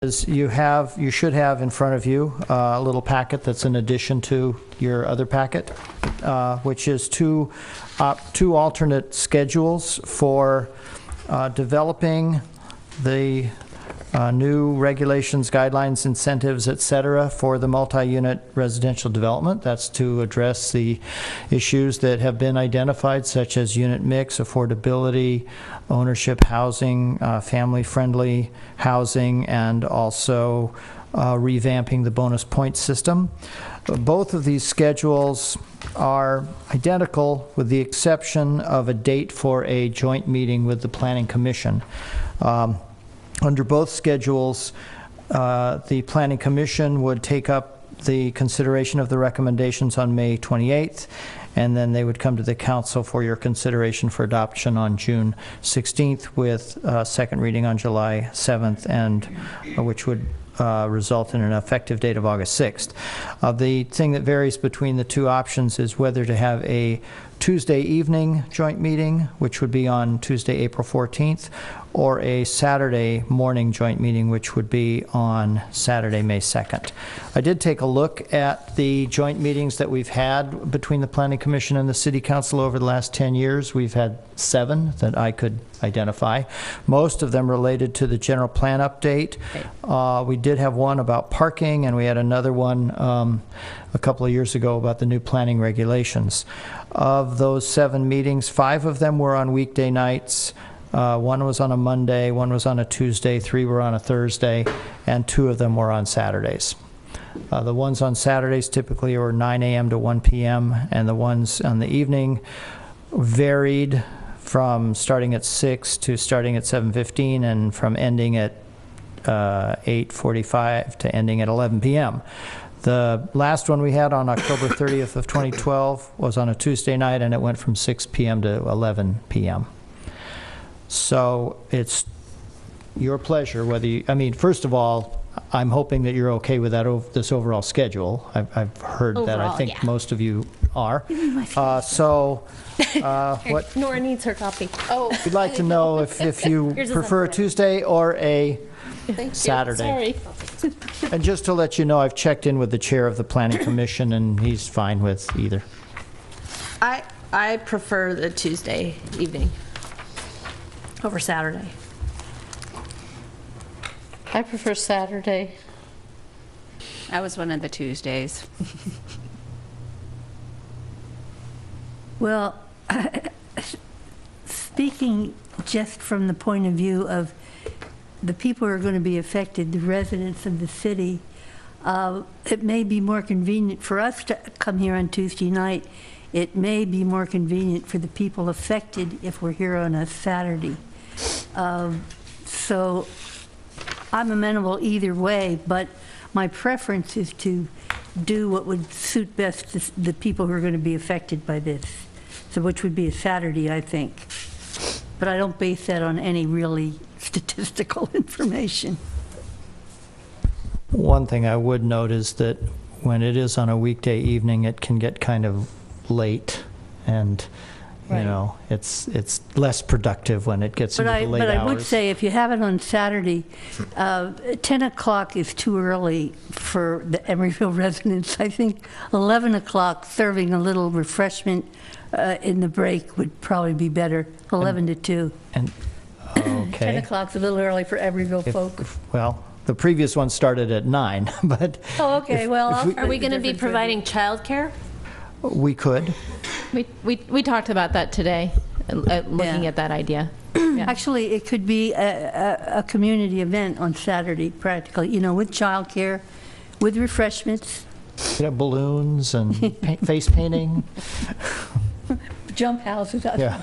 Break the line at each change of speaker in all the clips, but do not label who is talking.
is you should have in front of you a little packet that's in addition to your other packet, which is two alternate schedules for developing the new regulations, guidelines, incentives, et cetera, for the multi-unit residential development. That's to address the issues that have been identified, such as unit mix, affordability, ownership housing, family-friendly housing, and also revamping the bonus point system. Both of these schedules are identical with the exception of a date for a joint meeting with the Planning Commission. Under both schedules, the Planning Commission would take up the consideration of the recommendations on May 28th, and then they would come to the Council for your consideration for adoption on June 16th with second reading on July 7th, and which would result in an effective date of August 6th. The thing that varies between the two options is whether to have a Tuesday evening joint meeting, which would be on Tuesday, April 14th, or a Saturday morning joint meeting, which would be on Saturday, May 2nd. I did take a look at the joint meetings that we've had between the Planning Commission and the City Council over the last 10 years. We've had 7 that I could identify. Most of them related to the general plan update. We did have one about parking, and we had another one a couple of years ago about the new planning regulations. Of those 7 meetings, 5 of them were on weekday nights. 1 was on a Monday, 1 was on a Tuesday, 3 were on a Thursday, and 2 of them were on Saturdays. The ones on Saturdays typically were 9 a.m. to 1 p.m., and the ones on the evening varied from starting at 6 to starting at 7:15, and from ending at 8:45 to ending at 11 p.m. The last one we had on October 30th of 2012 was on a Tuesday night, and it went from 6 p.m. to 11 p.m. So it's your pleasure whether you, I mean, first of all, I'm hoping that you're okay with that this overall schedule. I've heard overall, that. I think most of you are. What
Nora needs her copy.
Oh, we'd like to know if you prefer a Tuesday or a Saturday.
Sorry.
And just to let you know, I've checked in with the chair of the Planning Commission, and he's fine with either.
I prefer the Tuesday evening over Saturday.
I prefer Saturday.
I was one of the Tuesdays.
Well, speaking just from the point of view of the people who are going to be affected, the residents of the city, it may be more convenient for us to come here on Tuesday night. It may be more convenient for the people affected if we're here on a Saturday. So I'm amenable either way, but my preference is to do what would suit best the people who are going to be affected by this, so which would be a Saturday, I think. But I don't base that on any really statistical information.
One thing I would note is that when it is on a weekday evening, it can get kind of late, and you know, it's less productive when it gets into the late hours.
But I would say if you have it on Saturday, 10 o'clock is too early for the Emeryville residents. I think 11 o'clock, serving a little refreshment in the break would probably be better, 11 to 2.
And okay.
10 o'clock's a little early for Emeryville folk.
Well, the previous one started at 9, but...
Oh, okay,
are we going to be providing childcare?
We could.
We talked about that today, looking at that idea. Yeah.
Actually, it could be a community event on Saturday, practically, you know, with childcare, with refreshments.
You know, balloons and face painting.
Jump houses.
Yeah.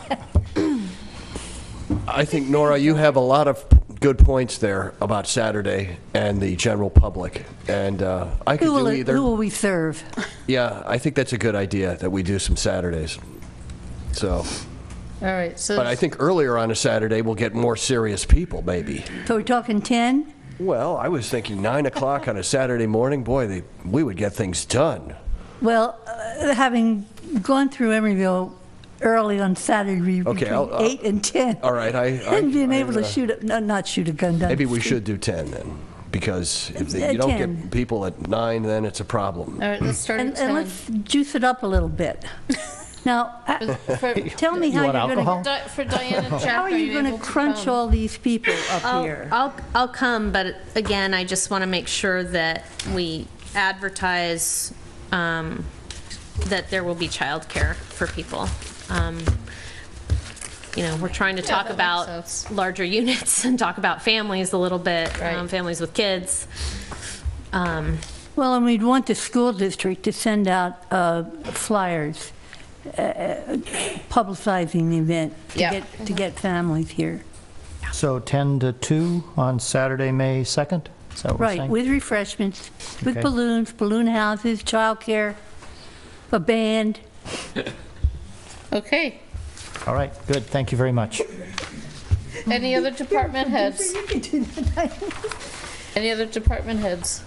I think, Nora, you have a lot of good points there about Saturday and the general public, and I could do either.
Who will we serve?
Yeah, I think that's a good idea that we do some Saturdays. So.
All right. So.
But I think earlier on a Saturday we'll get more serious people, maybe.
So we're talking 10?
Well, I was thinking 9 o'clock on a Saturday morning. Boy, we would get things done.
Well, having gone through Emeryville early on Saturday
okay,
between 8 and 10.
All right.
And being able to not shoot a gun down.
Maybe we should do 10 then. because if you don't
10.
get people at 9, then it's a problem.
All right, let's start at
And
10.
let's juice it up a little bit. Now, tell me
You
how
want
you're going
alcohol?
to,
For Diana and Jack,
how are you going to
able
crunch
come?
all these people up here?
I'll come, but again, I just want to make sure that we advertise that there will be childcare for people. You know, we're trying to talk
that makes
about
sense.
larger units and talk about families a little bit,
Right.
families with kids.
Well, and we'd want the school district to send out flyers publicizing the event
Yeah.
to get families here.
So 10 to 2 on Saturday, May 2nd? Is that what we're
Right,
saying?
with refreshments, with
Okay.
balloons, balloon houses, childcare, a band.
Okay.
All right, good, thank you very much.
Any other department heads? Any other department heads?